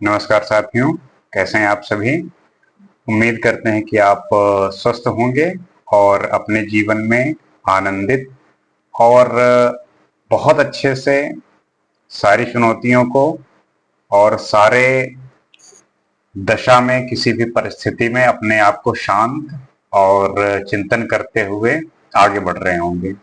नमस्कार साथियों, कैसे हैं आप सभी। उम्मीद करते हैं कि आप स्वस्थ होंगे और अपने जीवन में आनंदित और बहुत अच्छे से सारी चुनौतियों को और सारे दशा में किसी भी परिस्थिति में अपने आप को शांत और चिंतन करते हुए आगे बढ़ रहे होंगे।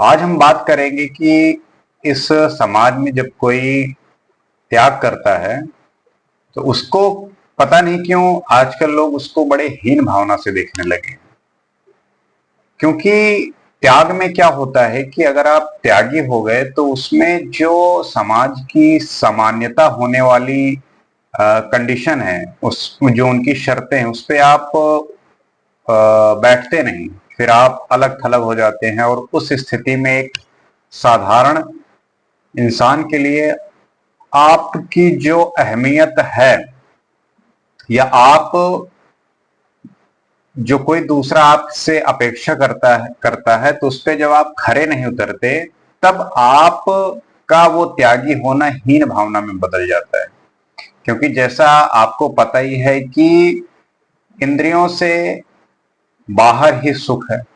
आज हम बात करेंगे कि इस समाज में जब कोई त्याग करता है तो उसको पता नहीं क्यों आजकल लोग उसको बड़े हीन भावना से देखने लगे। क्योंकि त्याग में क्या होता है कि अगर आप त्यागी हो गए तो उसमें जो समाज की सामान्यता होने वाली कंडीशन है, उस जो उनकी शर्तें हैं उस पे आप बैठते नहीं, फिर आप अलग थलग हो जाते हैं और उस स्थिति में एक साधारण इंसान के लिए आपकी जो अहमियत है या आप जो कोई दूसरा आपसे अपेक्षा करता है तो उस पर जब आप खरे नहीं उतरते तब आप का वो त्यागी होना हीन भावना में बदल जाता है। क्योंकि जैसा आपको पता ही है कि इंद्रियों से बाहर ही सुख है।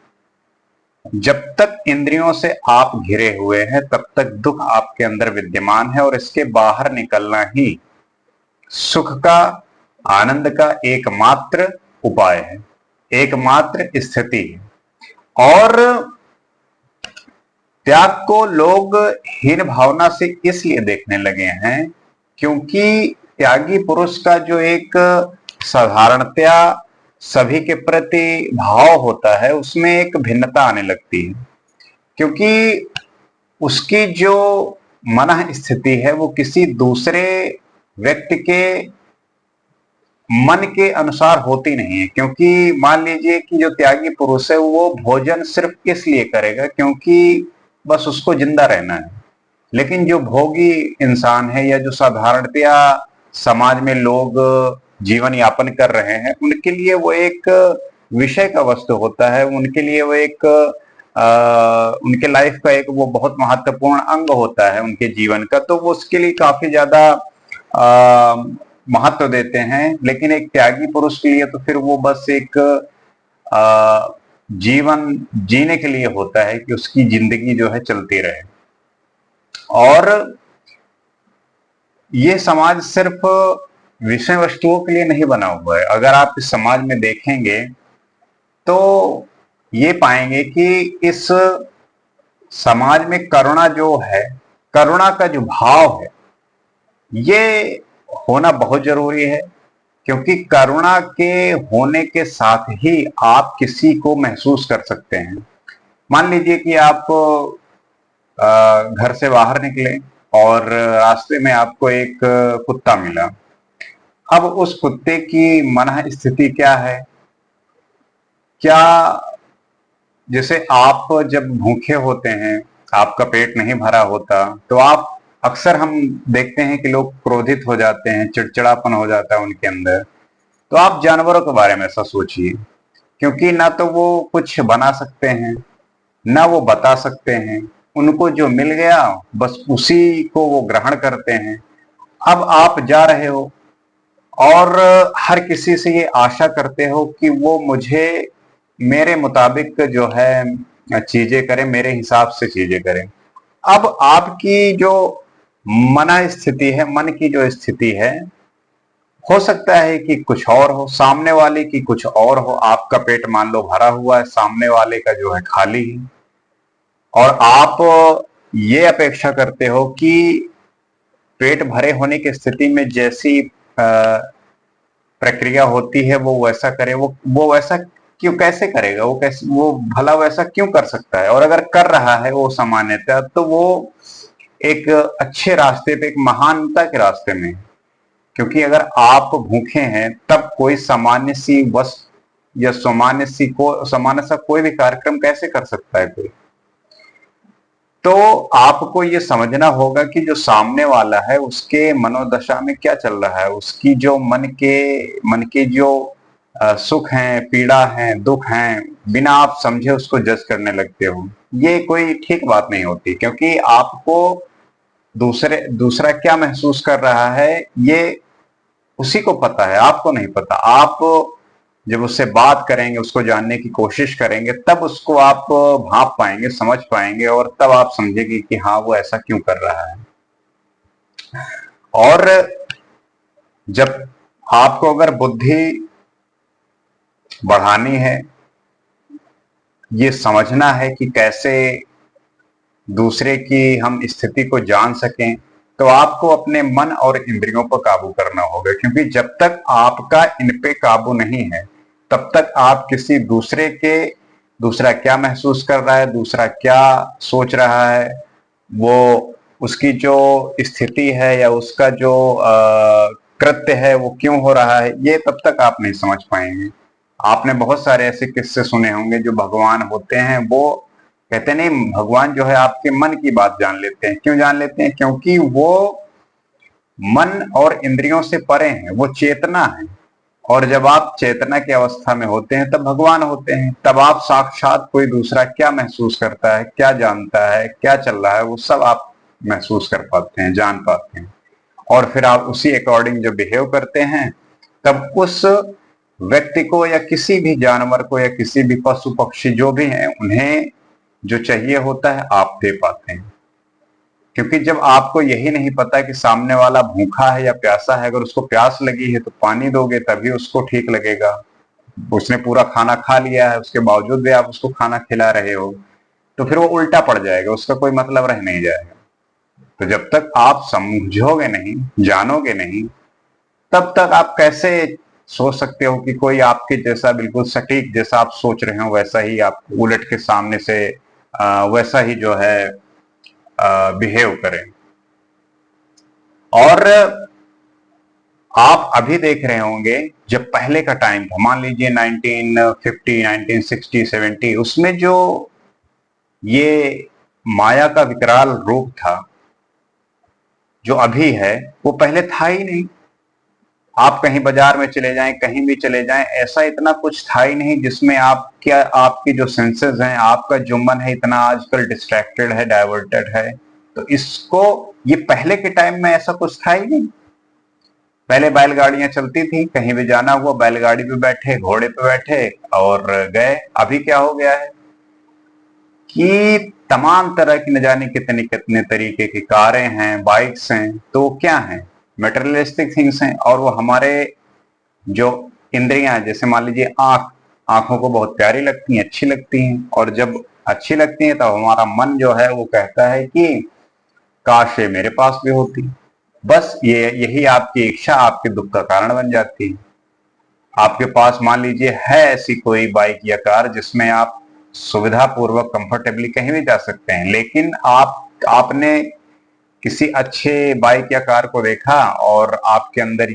जब तक इंद्रियों से आप घिरे हुए हैं तब तक दुख आपके अंदर विद्यमान है और इसके बाहर निकलना ही सुख का, आनंद का एकमात्र उपाय है, एकमात्र स्थिति है। और त्याग को लोग हीन भावना से इसलिए देखने लगे हैं क्योंकि त्यागी पुरुष का जो एक साधारणतया सभी के प्रति भाव होता है उसमें एक भिन्नता आने लगती है। क्योंकि उसकी जो मन स्थिति है वो किसी दूसरे व्यक्ति के मन के अनुसार होती नहीं है। क्योंकि मान लीजिए कि जो त्यागी पुरुष है वो भोजन सिर्फ इसलिए करेगा क्योंकि बस उसको जिंदा रहना है। लेकिन जो भोगी इंसान है या जो साधारणतया समाज में लोग जीवन यापन कर रहे हैं उनके लिए वो एक विषय का वस्तु होता है, उनके लिए वो एक उनके लाइफ का एक वो बहुत महत्वपूर्ण अंग होता है उनके जीवन का, तो वो उसके लिए काफी ज्यादा महत्व देते हैं। लेकिन एक त्यागी पुरुष के लिए तो फिर वो बस एक जीवन जीने के लिए होता है कि उसकी जिंदगी जो है चलती रहे। और ये समाज सिर्फ विषय वस्तुओं के लिए नहीं बना हुआ है। अगर आप इस समाज में देखेंगे तो ये पाएंगे कि इस समाज में करुणा जो है, करुणा का जो भाव है ये होना बहुत जरूरी है। क्योंकि करुणा के होने के साथ ही आप किसी को महसूस कर सकते हैं। मान लीजिए कि आप घर से बाहर निकले और रास्ते में आपको एक कुत्ता मिला। अब उस कुत्ते की मन स्थिति क्या है? क्या जैसे आप जब भूखे होते हैं, आपका पेट नहीं भरा होता, तो आप अक्सर हम देखते हैं कि लोग क्रोधित हो जाते हैं, चिड़चिड़ापन हो जाता है उनके अंदर। तो आप जानवरों के बारे में ऐसा सोचिए, क्योंकि ना तो वो कुछ बना सकते हैं ना वो बता सकते हैं, उनको जो मिल गया बस उसी को वो ग्रहण करते हैं। अब आप जा रहे हो और हर किसी से ये आशा करते हो कि वो मुझे मेरे मुताबिक जो है चीजें करें, मेरे हिसाब से चीजें करें। अब आपकी जो मन स्थिति है, मन की जो स्थिति है, हो सकता है कि कुछ और हो, सामने वाले की कुछ और हो। आपका पेट मान लो भरा हुआ है, सामने वाले का जो है खाली है, और आप ये अपेक्षा करते हो कि पेट भरे होने की स्थिति में जैसी प्रक्रिया होती है वो वैसा करे। वो वैसा क्यों, कैसे करेगा? वो कैसे, वो भला वैसा क्यों कर सकता है? और अगर कर रहा है वो सामान्यतः तो वो एक अच्छे रास्ते पे, एक महानता के रास्ते में है। क्योंकि अगर आप भूखे हैं तब कोई सामान्य सी वस्तु या सामान्य सा कोई भी कार्यक्रम कैसे कर सकता है कोई? तो आपको ये समझना होगा कि जो सामने वाला है उसके मनोदशा में क्या चल रहा है, उसकी जो मन के जो सुख हैं, पीड़ा हैं, दुख हैं, बिना आप समझे उसको जज करने लगते हो। ये कोई ठीक बात नहीं होती। क्योंकि आपको दूसरा क्या महसूस कर रहा है ये उसी को पता है, आपको नहीं पता। आप जब उससे बात करेंगे, उसको जानने की कोशिश करेंगे, तब उसको आप भांप पाएंगे, समझ पाएंगे, और तब आप समझेंगे कि हाँ वो ऐसा क्यों कर रहा है। और जब आपको अगर बुद्धि बढ़ानी है, ये समझना है कि कैसे दूसरे की हम स्थिति को जान सकें, तो आपको अपने मन और इंद्रियों पर काबू करना होगा। क्योंकि जब तक आपका इन पे काबू नहीं है, तब तक आप किसी दूसरा क्या महसूस कर रहा है, दूसरा क्या सोच रहा है, वो उसकी जो स्थिति है या उसका जो कृत्य है वो क्यों हो रहा है, ये तब तक आप नहीं समझ पाएंगे। आपने बहुत सारे ऐसे किस्से सुने होंगे, जो भगवान होते हैं वो कहते नहीं, भगवान जो है आपके मन की बात जान लेते हैं। क्यों जान लेते हैं? क्योंकि वो मन और इंद्रियों से परे हैं, वो चेतना है। और जब आप चेतना की अवस्था में होते हैं तब भगवान होते हैं। तब आप साक्षात कोई दूसरा क्या महसूस करता है, क्या जानता है, क्या चल रहा है, वो सब आप महसूस कर पाते हैं, जान पाते हैं। और फिर आप उसी अकॉर्डिंग जो बिहेव करते हैं, तब उस व्यक्ति को या किसी भी जानवर को या किसी भी पशु पक्षी जो भी हैं, उन्हें जो चाहिए होता है आप दे पाते हैं। क्योंकि जब आपको यही नहीं पता कि सामने वाला भूखा है या प्यासा है, अगर उसको प्यास लगी है तो पानी दोगे तभी उसको ठीक लगेगा। उसने पूरा खाना खा लिया है, उसके बावजूद भी आप उसको खाना खिला रहे हो, तो फिर वो उल्टा पड़ जाएगा, उसका कोई मतलब रह नहीं जाएगा। तो जब तक आप समझोगे नहीं, जानोगे नहीं, तब तक आप कैसे सोच सकते हो कि कोई आपके जैसा बिल्कुल सटीक जैसा आप सोच रहे हो वैसा ही आप उलट के सामने से वैसा ही जो है बिहेव करें। और आप अभी देख रहे होंगे, जब पहले का टाइम था, मान लीजिए 1950, 1960, 70, उसमें जो ये माया का विकराल रूप था जो अभी है, वो पहले था ही नहीं। आप कहीं बाजार में चले जाएं, कहीं भी चले जाएं, ऐसा इतना कुछ था ही नहीं जिसमें आपकी जो सेंसेस हैं, आपका जो मन है, इतना आजकल डिस्ट्रैक्टेड है, डाइवर्टेड है। तो इसको, ये पहले के टाइम में ऐसा कुछ था ही नहीं। पहले बैलगाड़ियां चलती थी, कहीं भी जाना हुआ बैलगाड़ी पे बैठे, घोड़े पे बैठे और गए। अभी क्या हो गया है कि तमाम तरह की, न जाने कितने कितने तरीके की कारें हैं, बाइक्स हैं। तो क्या हैं? मेटेरियलिस्टिक थिंग्स हैं। और वो हमारे जो इंद्रियां हैं, जैसे मान लीजिए आंखों को बहुत प्यारी लगती हैं, अच्छी लगती हैं, और जब अच्छी लगती हैं तो हमारा मन जो है वो कहता है कि काश ये मेरे पास भी होती। बस यही आपकी इच्छा आपके दुख का कारण बन जाती है। आपके पास मान लीजिए है ऐसी कोई बाइक या कार जिसमें आप सुविधा पूर्वक कंफर्टेबली कहीं भी जा सकते हैं, लेकिन आपने किसी अच्छे बाइक या कार को देखा और आपके अंदर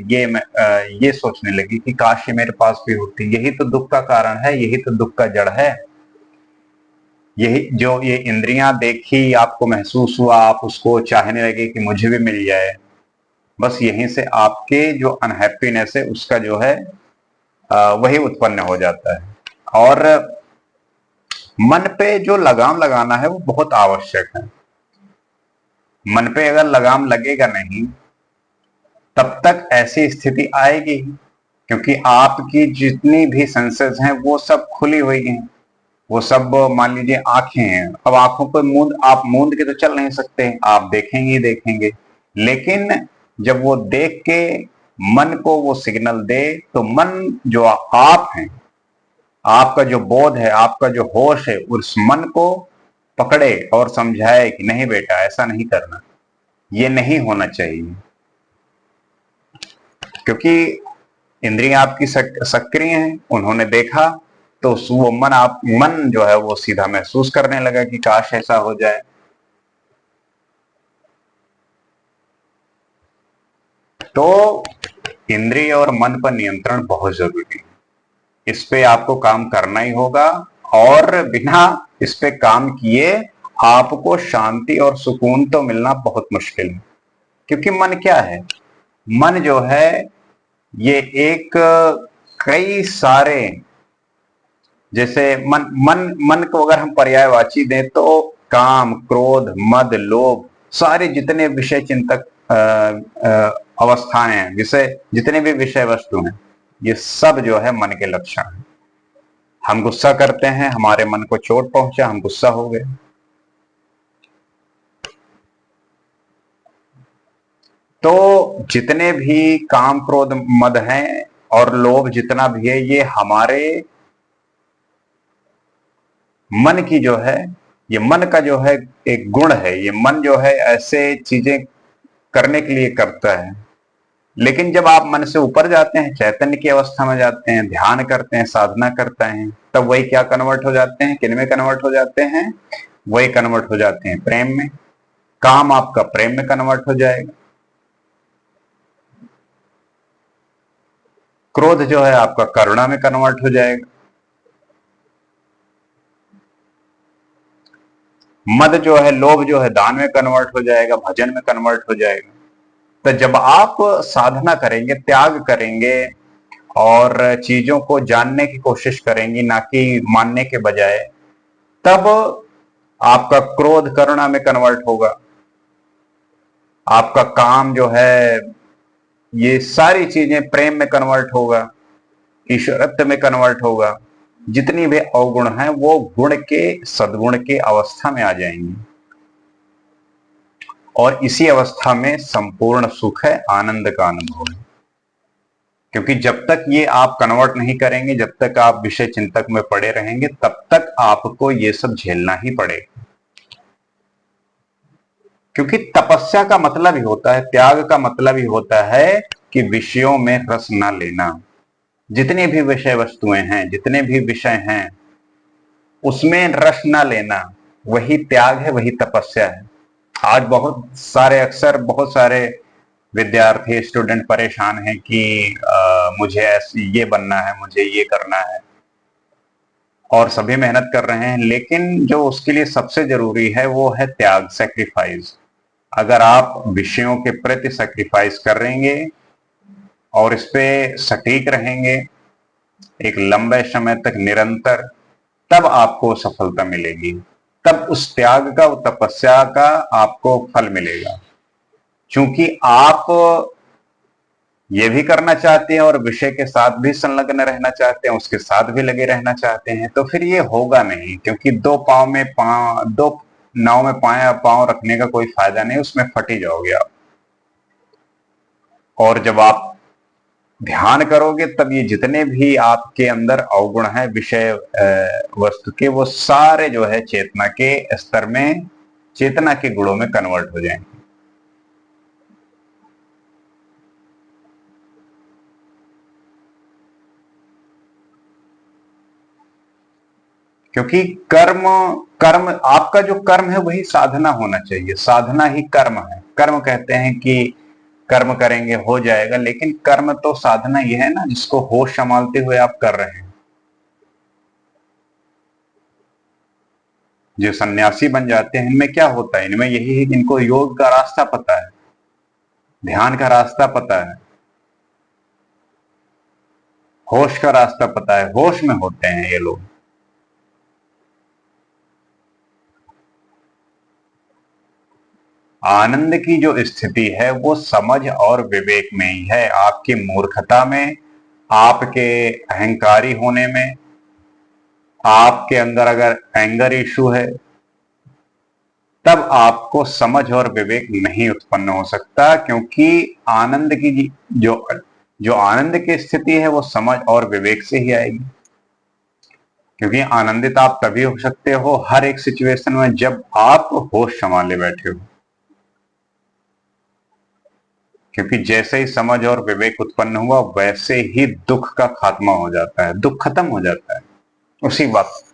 ये सोचने लगी कि काश ये मेरे पास भी होती। यही तो दुख का कारण है, यही तो दुख का जड़ है। यही जो ये इंद्रियां देखी, आपको महसूस हुआ, आप उसको चाहने लगे कि मुझे भी मिल जाए, बस यहीं से आपके जो अनहैप्पीनेस है उसका जो है वही उत्पन्न हो जाता है। और मन पे जो लगाम लगाना है वो बहुत आवश्यक है। मन पे अगर लगाम लगेगा नहीं, तब तक ऐसी स्थिति आएगी, क्योंकि आपकी जितनी भी सेंसेस हैं वो सब खुली हुई हैं। वो सब, मान लीजिए आंखें हैं, अब आंखों को आप मूंद के तो चल नहीं सकते, आप देखेंगे ही देखेंगे। लेकिन जब वो देख के मन को वो सिग्नल दे, तो मन जो आप हैं, आपका जो बोध है, आपका जो होश है, उस मन को पकड़े और समझाए कि नहीं बेटा, ऐसा नहीं करना, ये नहीं होना चाहिए। क्योंकि इंद्रियां आपकी सक्रिय हैं, उन्होंने देखा, तो वो मन जो है वो सीधा महसूस करने लगा कि काश ऐसा हो जाए। तो इंद्रिय और मन पर नियंत्रण बहुत जरूरी है। इस पे आपको काम करना ही होगा, और बिना इस पे काम किए आपको शांति और सुकून तो मिलना बहुत मुश्किल है। क्योंकि मन क्या है? मन जो है ये एक कई सारे, जैसे मन मन मन को अगर हम पर्यायवाची दें तो काम, क्रोध, मद, लोभ, सारे जितने विषय चिंतक अवस्थाएं हैं, विषय जितने भी विषय वस्तु हैं, ये सब जो है मन के लक्षण हैं। हम गुस्सा करते हैं, हमारे मन को चोट पहुंचा, हम गुस्सा हो गए। तो जितने भी काम क्रोध मद हैं और लोभ जितना भी है, ये हमारे मन की जो है, ये मन का जो है एक गुण है। ये मन जो है ऐसे चीजें करने के लिए करता है। लेकिन जब आप मन से ऊपर जाते हैं, चैतन्य की अवस्था में जाते हैं, ध्यान करते हैं, साधना करते हैं, तब वही क्या कन्वर्ट हो जाते हैं, किन में कन्वर्ट हो जाते हैं? वही कन्वर्ट हो जाते हैं प्रेम में। काम आपका प्रेम में कन्वर्ट हो जाएगा, क्रोध जो है आपका करुणा में कन्वर्ट हो जाएगा, मद जो है, लोभ जो है दान में कन्वर्ट हो जाएगा, भजन में कन्वर्ट हो जाएगा। तो जब आप साधना करेंगे, त्याग करेंगे और चीजों को जानने की कोशिश करेंगी, ना कि मानने के बजाय, तब आपका क्रोध करुणा में कन्वर्ट होगा। आपका काम जो है, ये सारी चीजें प्रेम में कन्वर्ट होगा, ईश्वरत्व में कन्वर्ट होगा। जितनी भी अवगुण हैं वो गुण के, सद्गुण के अवस्था में आ जाएंगी और इसी अवस्था में संपूर्ण सुख है, आनंद का अनुभव है। क्योंकि जब तक ये आप कन्वर्ट नहीं करेंगे, जब तक आप विषय चिंतक में पड़े रहेंगे, तब तक आपको ये सब झेलना ही पड़ेगा। क्योंकि तपस्या का मतलब ही होता है, त्याग का मतलब ही होता है कि विषयों में रस ना लेना। जितनी भी विषय वस्तुएं हैं, जितने भी विषय हैं, उसमें रस ना लेना, वही त्याग है, वही तपस्या है। आज अक्सर बहुत सारे विद्यार्थी, स्टूडेंट परेशान हैं कि मुझे ऐसे ये बनना है, मुझे ये करना है, और सभी मेहनत कर रहे हैं, लेकिन जो उसके लिए सबसे जरूरी है वो है त्याग, सैक्रिफाइस। अगर आप विषयों के प्रति सैक्रिफाइस करेंगे और इस पे सटीक रहेंगे एक लंबे समय तक निरंतर, तब आपको सफलता मिलेगी। तब उस त्याग का, तपस्या का आपको फल मिलेगा। क्योंकि आप ये भी करना चाहते हैं और विषय के साथ भी संलग्न रहना चाहते हैं, उसके साथ भी लगे रहना चाहते हैं, तो फिर ये होगा नहीं। क्योंकि दो नाव में पांव रखने का कोई फायदा नहीं, उसमें फट ही जाओगे आप। और जब आप ध्यान करोगे, तब ये जितने भी आपके अंदर अवगुण है विषय वस्तु के, वो सारे जो है चेतना के स्तर में, चेतना के गुणों में कन्वर्ट हो जाएंगे। क्योंकि कर्म कर्म आपका जो कर्म है वही साधना होना चाहिए। साधना ही कर्म है। कर्म कहते हैं कि कर्म करेंगे हो जाएगा, लेकिन कर्म तो साधना ही है ना, जिसको होश संभालते हुए आप कर रहे हैं। जो सन्यासी बन जाते हैं, इनमें क्या होता है? इनमें यही है, इनको योग का रास्ता पता है, ध्यान का रास्ता पता है, होश का रास्ता पता है, होश में होते हैं ये लोग। आनंद की जो स्थिति है वो समझ और विवेक में ही है। आपकी मूर्खता में, आपके अहंकारी होने में, आपके अंदर अगर एंगर इशू है, तब आपको समझ और विवेक नहीं उत्पन्न हो सकता। क्योंकि आनंद की जो जो आनंद की स्थिति है वो समझ और विवेक से ही आएगी। क्योंकि आनंदित आप तभी हो सकते हो हर एक सिचुएशन में जब आप होश संभाले बैठे हो। क्योंकि जैसे ही समझ और विवेक उत्पन्न हुआ, वैसे ही दुख का खात्मा हो जाता है, दुख खत्म हो जाता है उसी वक्त।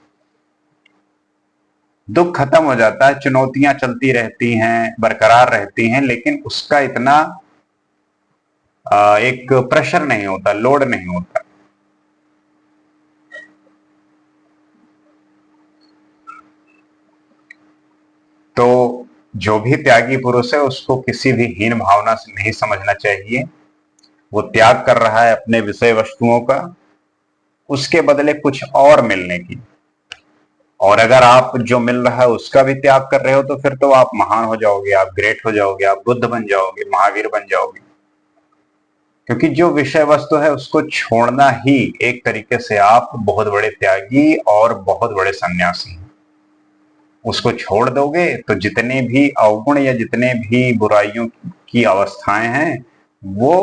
दुख खत्म हो जाता है, चुनौतियां चलती रहती हैं, बरकरार रहती हैं, लेकिन उसका इतना एक प्रेशर नहीं होता, लोड नहीं होता। तो जो भी त्यागी पुरुष है, उसको किसी भी हीन भावना से नहीं समझना चाहिए। वो त्याग कर रहा है अपने विषय वस्तुओं का, उसके बदले कुछ और मिलने की, और अगर आप जो मिल रहा है उसका भी त्याग कर रहे हो तो फिर तो आप महान हो जाओगे, आप ग्रेट हो जाओगे, आप बुद्ध बन जाओगे, महावीर बन जाओगे। क्योंकि जो विषय वस्तु है उसको छोड़ना ही एक तरीके से आप बहुत बड़े त्यागी और बहुत बड़े सन्यासी हैं। उसको छोड़ दोगे तो जितने भी अवगुण या जितने भी बुराइयों की अवस्थाएं हैं वो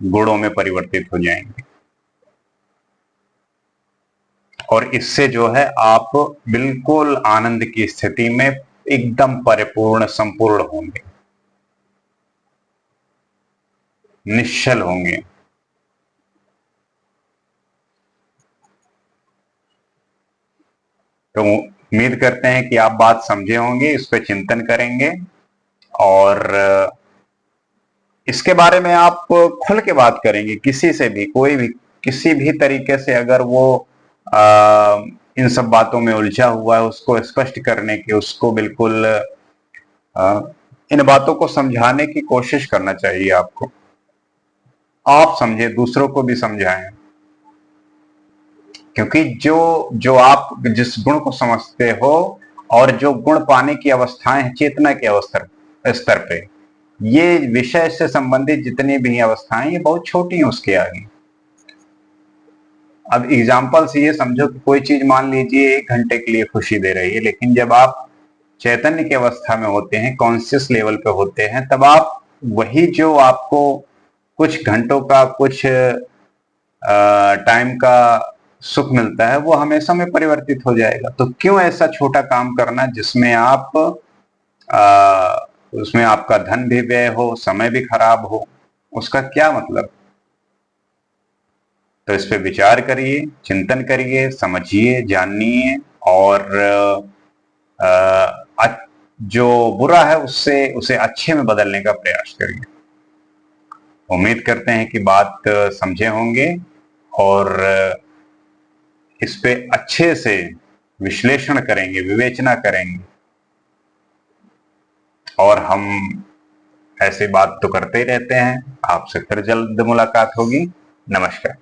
गुणों में परिवर्तित हो जाएंगे, और इससे जो है आप बिल्कुल आनंद की स्थिति में एकदम परिपूर्ण संपूर्ण होंगे, निश्चल होंगे। तो उम्मीद करते हैं कि आप बात समझे होंगे, इस पर चिंतन करेंगे, और इसके बारे में आप खुल के बात करेंगे किसी से भी, कोई भी किसी भी तरीके से अगर वो इन सब बातों में उलझा हुआ है उसको स्पष्ट करने की, उसको बिल्कुल इन बातों को समझाने की कोशिश करना चाहिए आपको। आप समझे, दूसरों को भी समझाएं, क्योंकि जो जो आप जिस गुण को समझते हो और जो गुण पाने की अवस्थाएं हैं चेतना के स्तर पे, ये विषय से संबंधित जितनी भी अवस्थाएं ये बहुत छोटी हैं उसके आगे। अब एग्जाम्पल से ये समझो कि कोई चीज मान लीजिए 1 घंटे के लिए खुशी दे रही है, लेकिन जब आप चैतन्य की अवस्था में होते हैं, कॉन्शियस लेवल पे होते हैं, तब आप वही जो आपको कुछ घंटों का, कुछ टाइम का सुख मिलता है वो हमेशा में परिवर्तित हो जाएगा। तो क्यों ऐसा छोटा काम करना जिसमें आप उसमें आपका धन भी व्यय हो, समय भी खराब हो, उसका क्या मतलब। तो इस पे विचार करिए, चिंतन करिए, समझिए, जानिए, और जो बुरा है उससे उसे अच्छे में बदलने का प्रयास करिए। उम्मीद करते हैं कि बात समझे होंगे और इस पे अच्छे से विश्लेषण करेंगे, विवेचना करेंगे, और हम ऐसे बात तो करते ही रहते हैं। आपसे फिर जल्द मुलाकात होगी। नमस्कार।